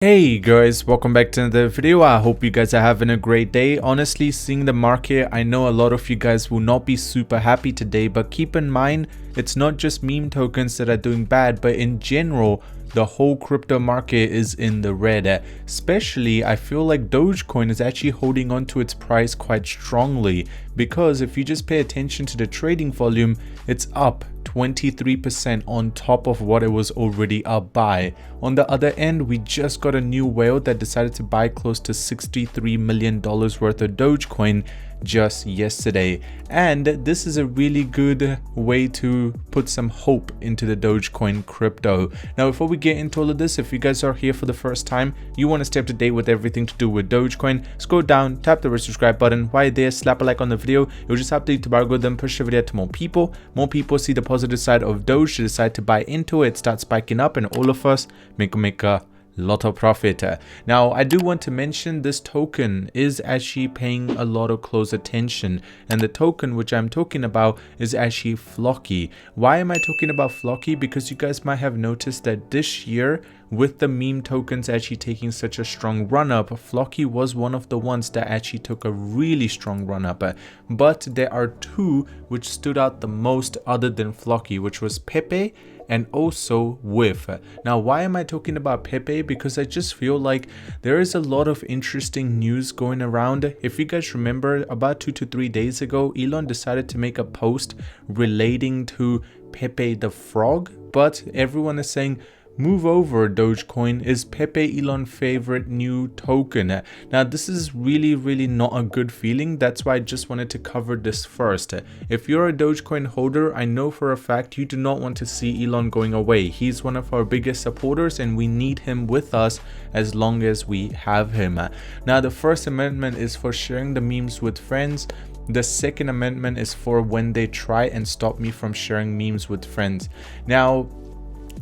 Hey guys, welcome back to another video. I hope you guys are having a great day. Honestly, seeing the market, I know a lot of you guys will not be super happy today, but keep in mind, it's not just meme tokens that are doing bad, but in general, the whole crypto market is in the red. Especially, I feel like Dogecoin is actually holding on to its price quite strongly, because if you just pay attention to the trading volume, it's up 23% on top of what it was already up by. On the other end, we just got a new whale that decided to buy close to $63 million worth of Dogecoin just yesterday, and this is a really good way to put some hope into the Dogecoin crypto. Now, before we get into all of this, if you guys are here for the first time, you want to stay up to date with everything to do with Dogecoin, scroll down, tap the red subscribe button. While you're there, slap a like on the video. It will just help the YouTube algorithm push the video to more people. More people see the positive side of Doge, to decide to buy into it, start spiking up, and all of us make a lot of profit. Now, I do want to mention this token is actually paying a lot of close attention, and the token which I'm talking about is actually Flocky. Why am I talking about Flocky? Because you guys might have noticed that this year, with the meme tokens actually taking such a strong run up, Flocky was one of the ones that actually took a really strong run up. But there are two which stood out the most other than Flocky, which was Pepe and also Whiff. Now, why am I talking about Pepe? Because I just feel like there is a lot of interesting news going around. If you guys remember, about 2 to 3 days ago, Elon decided to make a post relating to Pepe the Frog, but everyone is saying, move over Dogecoin, is Pepe Elon's favorite new token? Now, this is really not a good feeling. That's why I just wanted to cover this first. If you're a Dogecoin holder, I know for a fact you do not want to see Elon going away. He's one of our biggest supporters and we need him with us as long as we have him. Now, the First Amendment is for sharing the memes with friends. The Second Amendment is for when they try and stop me from sharing memes with friends. Now,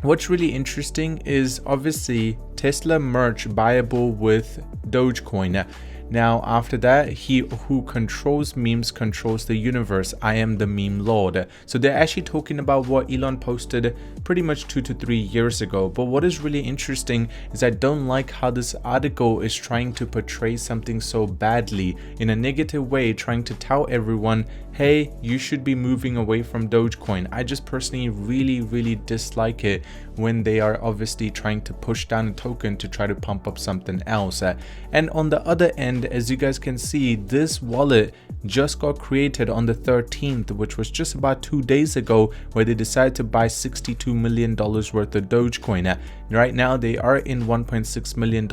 what's really interesting is obviously Tesla merge buyable with Dogecoin. Now, after that, he who controls memes controls the universe. I am the meme lord. So they're actually talking about what Elon posted pretty much 2 to 3 years ago. But what is really interesting is I don't like how this article is trying to portray something so badly in a negative way, trying to tell everyone, hey, you should be moving away from Dogecoin. I just personally really dislike it when they are obviously trying to push down a token to try to pump up something else. And on the other end, as you guys can see, this wallet just got created on the 13th, which was just about 2 days ago, where they decided to buy $62 million worth of Dogecoin. Right now they are in $1.6 million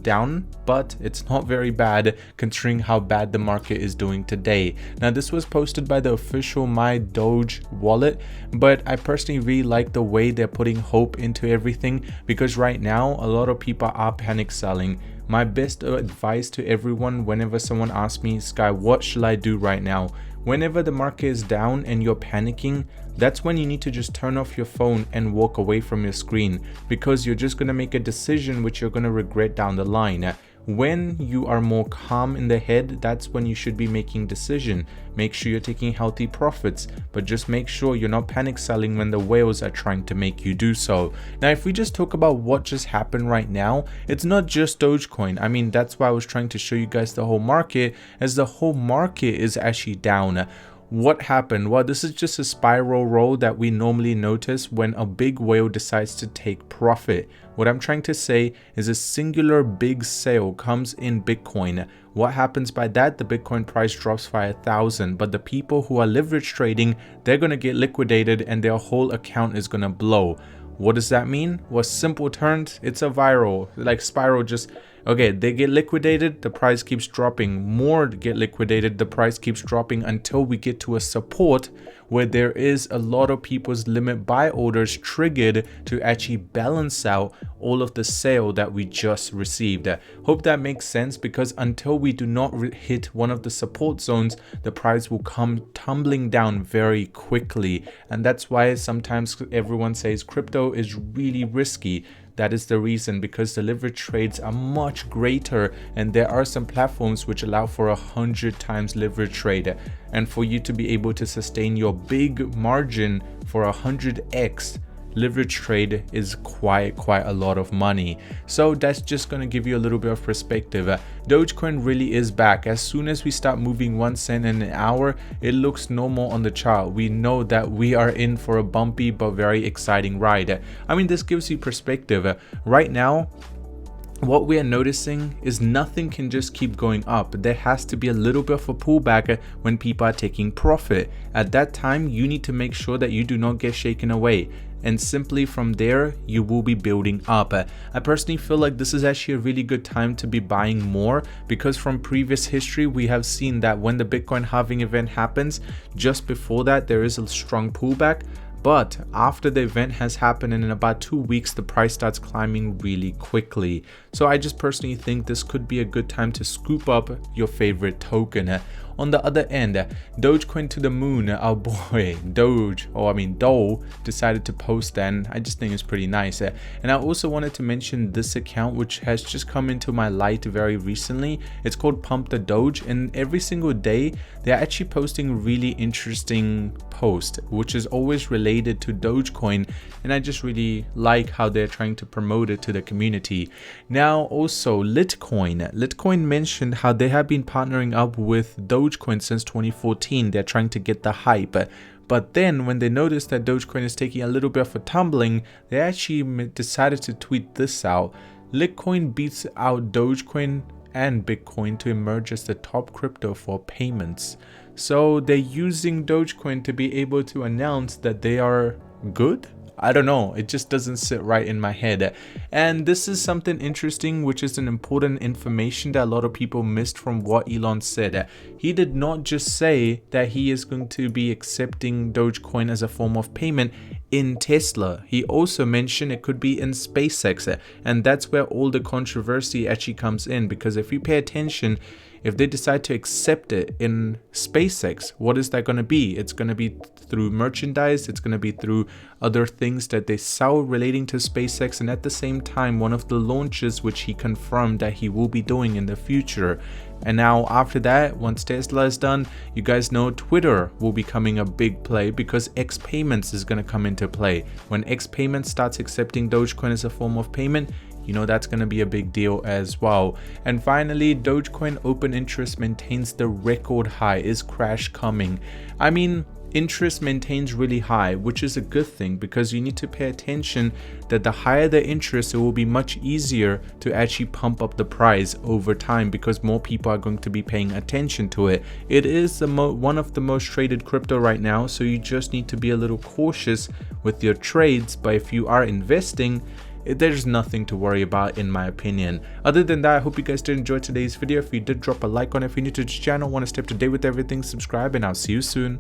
down, but it's not very bad considering how bad the market is doing today. Now, this was posted by the official My Doge wallet, but I personally really like the way they're putting hope into everything, because right now a lot of people are panic selling. My best advice to everyone whenever someone asks me, Sky, what should I do right now? Whenever the market is down and you're panicking, that's when you need to just turn off your phone and walk away from your screen, because you're just going to make a decision which you're going to regret down the line. When you are more calm in the head, that's when you should be making decision. Make sure you're taking healthy profits, but just make sure you're not panic selling when the whales are trying to make you do so. Now, if we just talk about what just happened right now, it's not just Dogecoin. I mean, that's why I was trying to show you guys the whole market, as the whole market is actually down. What happened? Well, this is just a spiral roll that we normally notice when a big whale decides to take profit. What I'm trying to say is a singular big sale comes in Bitcoin. What happens by that? The Bitcoin price drops by 1,000, but the people who are leverage trading, they're going to get liquidated and their whole account is going to blow. What does that mean? Well, simple terms, it's a viral, like spiral, just okay, they get liquidated, the price keeps dropping, more get liquidated, the price keeps dropping, until we get to a support where there is a lot of people's limit buy orders triggered to actually balance out all of the sale that we just received. Hope that makes sense, because until we do not hit one of the support zones, the price will come tumbling down very quickly. And that's why sometimes everyone says crypto is really risky. That is the reason, because the leverage trades are much greater, and there are some platforms which allow for 100 times leverage trade. And for you to be able to sustain your big margin for 100x, leverage trade is quite a lot of money. So that's just going to give you a little bit of perspective. Dogecoin really is back. As soon as we start moving 1 cent in an hour, it looks normal on the chart. We know that we are in for a bumpy but very exciting ride. I mean, this gives you perspective. Right now, what we are noticing is nothing can just keep going up. There has to be a little bit of a pullback when people are taking profit. At that time, you need to make sure that you do not get shaken away. And simply from there, you will be building up. I personally feel like this is actually a really good time to be buying more, because from previous history, we have seen that when the Bitcoin halving event happens, just before that, there is a strong pullback. But after the event has happened and in about 2 weeks, the price starts climbing really quickly. So I just personally think this could be a good time to scoop up your favorite token. On the other end, Dogecoin to the moon, our boy Doge decided to post that, and I just think it's pretty nice. And I also wanted to mention this account, which has just come into my light very recently. It's called Pump the Doge, and every single day they're actually posting really interesting posts, which is always related to Dogecoin, and I just really like how they're trying to promote it to the community. Now also Litcoin mentioned how they have been partnering up with Dogecoin since 2014. They're trying to get the hype. But then when they noticed that Dogecoin is taking a little bit of a tumbling, they actually decided to tweet this out. Litcoin beats out Dogecoin and Bitcoin to emerge as the top crypto for payments. So they're using Dogecoin to be able to announce that they are good? I don't know, it just doesn't sit right in my head. And this is something interesting, which is an important information that a lot of people missed from what Elon said. He did not just say that he is going to be accepting Dogecoin as a form of payment in Tesla. He also mentioned it could be in SpaceX, and that's where all the controversy actually comes in, because if you pay attention, if they decide to accept it in SpaceX, what is that going to be? It's going to be through merchandise, it's going to be through other things that they sell relating to SpaceX, and at the same time, one of the launches which he confirmed that he will be doing in the future. And now after that, once Tesla is done, you guys know Twitter will be becoming a big play, because X Payments is going to come into play. When X Payments starts accepting Dogecoin as a form of payment, you know that's going to be a big deal as well. And finally, Dogecoin open interest maintains the record high. Is crash coming? I mean, interest maintains really high, which is a good thing, because you need to pay attention that the higher the interest, it will be much easier to actually pump up the price over time, because more people are going to be paying attention to it. It is one of the most traded crypto right now, so you just need to be a little cautious with your trades. But if you are investing, there's nothing to worry about in my opinion. Other than that, I hope you guys did enjoy today's video. If you did, drop a like on it. If you're new to this channel, want to stay up to date with everything, subscribe, and I'll see you soon.